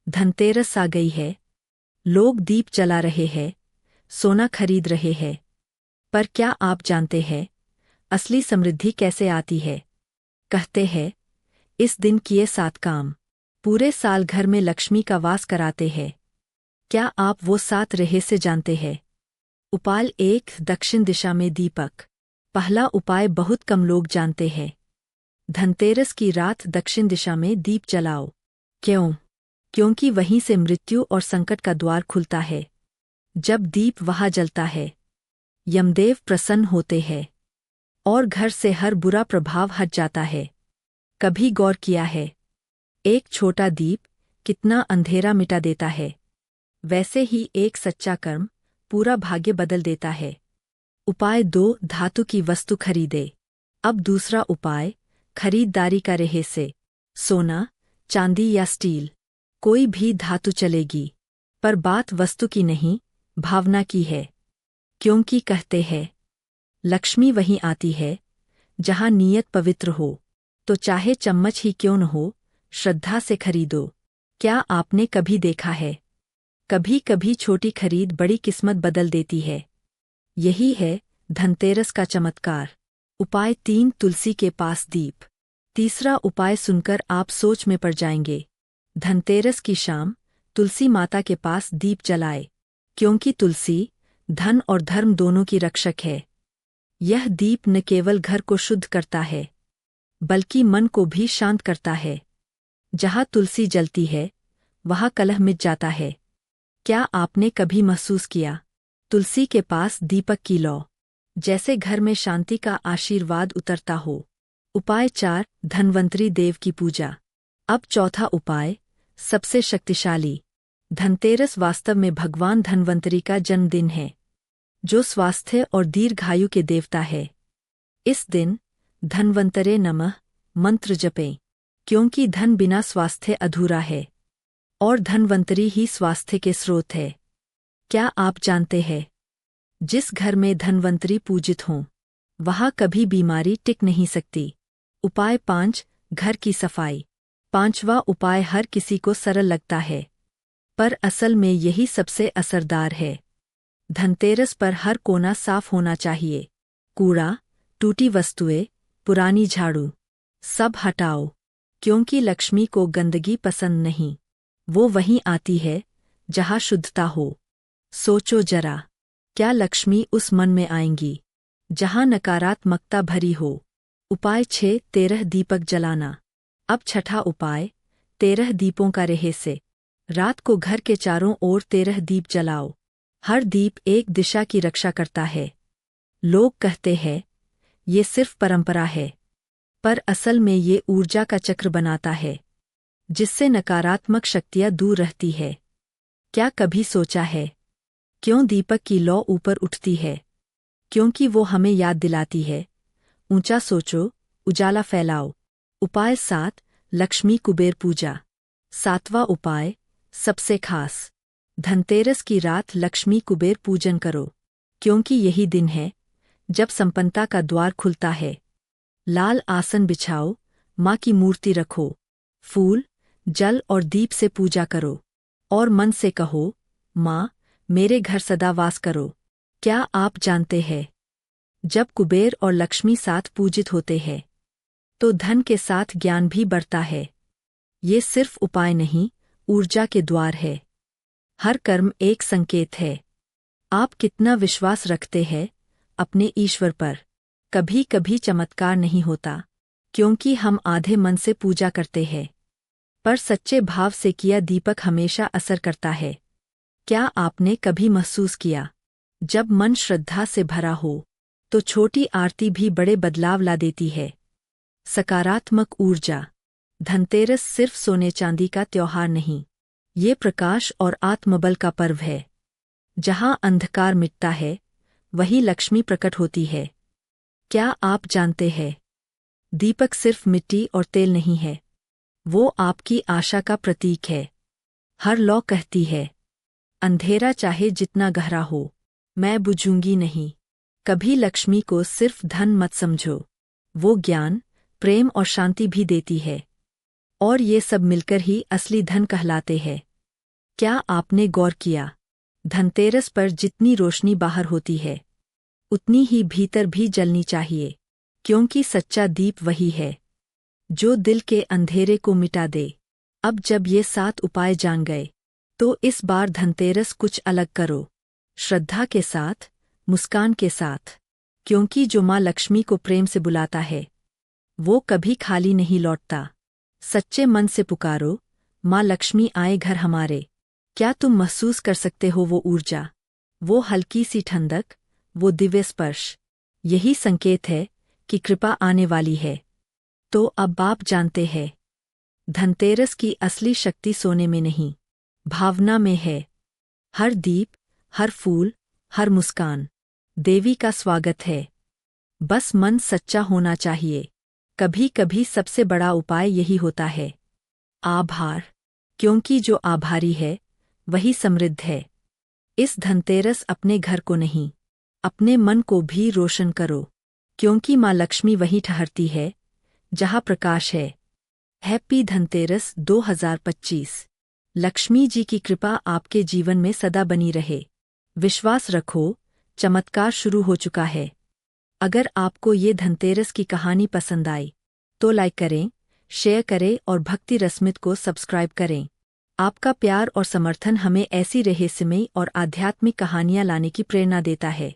धनतेरस आ गई है। लोग दीप जला रहे हैं, सोना खरीद रहे हैं। पर क्या आप जानते हैं असली समृद्धि कैसे आती है? कहते हैं इस दिन किए 7 काम पूरे साल घर में लक्ष्मी का वास कराते हैं। क्या आप वो 7 रहस्य जानते हैं? उपाय 1, दक्षिण दिशा में दीपक। पहला उपाय बहुत कम लोग जानते हैं। धनतेरस की रात दक्षिण दिशा में दीप जलाओ। क्यों? क्योंकि वहीं से मृत्यु और संकट का द्वार खुलता है। जब दीप वहां जलता है, यमदेव प्रसन्न होते हैं और घर से हर बुरा प्रभाव हट जाता है। कभी गौर किया है एक छोटा दीप कितना अंधेरा मिटा देता है? वैसे ही एक सच्चा कर्म पूरा भाग्य बदल देता है। उपाय 2, धातु की वस्तु खरीदे। अब दूसरा उपाय, खरीदारी का रहस्य। सोना, चांदी या स्टील, कोई भी धातु चलेगी, पर बात वस्तु की नहीं, भावना की है। क्योंकि कहते हैं लक्ष्मी वहीं आती है जहां नीयत पवित्र हो। तो चाहे चम्मच ही क्यों न हो, श्रद्धा से खरीदो। क्या आपने कभी देखा है कभी कभी छोटी खरीद बड़ी किस्मत बदल देती है? यही है धनतेरस का चमत्कार। उपाय 3, तुलसी के पास दीप। तीसरा उपाय सुनकर आप सोच में पड़ जाएंगे। धनतेरस की शाम तुलसी माता के पास दीप जलाए, क्योंकि तुलसी धन और धर्म दोनों की रक्षक है। यह दीप न केवल घर को शुद्ध करता है, बल्कि मन को भी शांत करता है। जहाँ तुलसी जलती है, वहाँ कलह मिट जाता है। क्या आपने कभी महसूस किया तुलसी के पास दीपक की लौ जैसे घर में शांति का आशीर्वाद उतरता हो? उपाय 4, धन्वंतरी देव की पूजा। अब चौथा उपाय, सबसे शक्तिशाली। धनतेरस वास्तव में भगवान धन्वंतरी का जन्मदिन है, जो स्वास्थ्य और दीर्घायु के देवता है। इस दिन धन्वंतरे नमः मंत्र जपें, क्योंकि धन बिना स्वास्थ्य अधूरा है और धन्वंतरी ही स्वास्थ्य के स्रोत है। क्या आप जानते हैं जिस घर में धन्वंतरी पूजित हों, वहाँ कभी बीमारी टिक नहीं सकती। उपाय 5, घर की सफाई। पांचवा उपाय हर किसी को सरल लगता है, पर असल में यही सबसे असरदार है। धनतेरस पर हर कोना साफ होना चाहिए। कूड़ा, टूटी वस्तुएं, पुरानी झाड़ू, सब हटाओ, क्योंकि लक्ष्मी को गंदगी पसंद नहीं। वो वहीं आती है जहाँ शुद्धता हो। सोचो जरा, क्या लक्ष्मी उस मन में आएंगी जहाँ नकारात्मकता भरी हो? उपाय 6, 13 दीपक जलाना। अब छठा उपाय, 13 दीपों का रहस्य। रात को घर के चारों ओर 13 दीप जलाओ। हर दीप एक दिशा की रक्षा करता है। लोग कहते हैं ये सिर्फ परंपरा है, पर असल में ये ऊर्जा का चक्र बनाता है, जिससे नकारात्मक शक्तियाँ दूर रहती है। क्या कभी सोचा है क्यों दीपक की लौ ऊपर उठती है? क्योंकि वो हमें याद दिलाती है, ऊंचा सोचो, उजाला फैलाओ। उपाय 7, लक्ष्मी कुबेर पूजा। सातवां उपाय, सबसे खास। धनतेरस की रात लक्ष्मी कुबेर पूजन करो, क्योंकि यही दिन है जब संपन्नता का द्वार खुलता है। लाल आसन बिछाओ, माँ की मूर्ति रखो, फूल, जल और दीप से पूजा करो और मन से कहो, माँ मेरे घर सदा वास करो। क्या आप जानते हैं जब कुबेर और लक्ष्मी साथ पूजित होते हैं, तो धन के साथ ज्ञान भी बढ़ता है। ये सिर्फ उपाय नहीं, ऊर्जा के द्वार है। हर कर्म एक संकेत है। आप कितना विश्वास रखते हैं अपने ईश्वर पर? कभी कभी चमत्कार नहीं होता, क्योंकि हम आधे मन से पूजा करते हैं, पर सच्चे भाव से किया दीपक हमेशा असर करता है। क्या आपने कभी महसूस किया जब मन श्रद्धा से भरा हो, तो छोटी आरती भी बड़े बदलाव ला देती है? सकारात्मक ऊर्जा। धनतेरस सिर्फ सोने चांदी का त्योहार नहीं, ये प्रकाश और आत्मबल का पर्व है। जहाँ अंधकार मिटता है, वही लक्ष्मी प्रकट होती है। क्या आप जानते हैं दीपक सिर्फ मिट्टी और तेल नहीं है, वो आपकी आशा का प्रतीक है। हर लौ कहती है, अंधेरा चाहे जितना गहरा हो, मैं बुझूंगी नहीं। कभी लक्ष्मी को सिर्फ धन मत समझो, वो ज्ञान, प्रेम और शांति भी देती है। और ये सब मिलकर ही असली धन कहलाते हैं। क्या आपने गौर किया, धनतेरस पर जितनी रोशनी बाहर होती है उतनी ही भीतर भी जलनी चाहिए, क्योंकि सच्चा दीप वही है जो दिल के अंधेरे को मिटा दे। अब जब ये 7 उपाय जान गए, तो इस बार धनतेरस कुछ अलग करो, श्रद्धा के साथ, मुस्कान के साथ, क्योंकि जो माँ लक्ष्मी को प्रेम से बुलाता है वो कभी खाली नहीं लौटता। सच्चे मन से पुकारो, माँ लक्ष्मी आए घर हमारे। क्या तुम महसूस कर सकते हो वो ऊर्जा, वो हल्की सी ठंडक, वो दिव्य स्पर्श? यही संकेत है कि कृपा आने वाली है। तो अब आप जानते हैं, धनतेरस की असली शक्ति सोने में नहीं, भावना में है। हर दीप, हर फूल, हर मुस्कान देवी का स्वागत है। बस मन सच्चा होना चाहिए। कभी कभी सबसे बड़ा उपाय यही होता है, आभार, क्योंकि जो आभारी है वही समृद्ध है। इस धनतेरस अपने घर को नहीं, अपने मन को भी रोशन करो, क्योंकि माँ लक्ष्मी वहीं ठहरती है जहाँ प्रकाश है। हैप्पी धनतेरस 2025। लक्ष्मी जी की कृपा आपके जीवन में सदा बनी रहे। विश्वास रखो, चमत्कार शुरू हो चुका है। अगर आपको ये धनतेरस की कहानी पसंद आई तो लाइक करें, शेयर करें और भक्ति रश्मित को सब्सक्राइब करें। आपका प्यार और समर्थन हमें ऐसी रहस्यमयी और आध्यात्मिक कहानियाँ लाने की प्रेरणा देता है।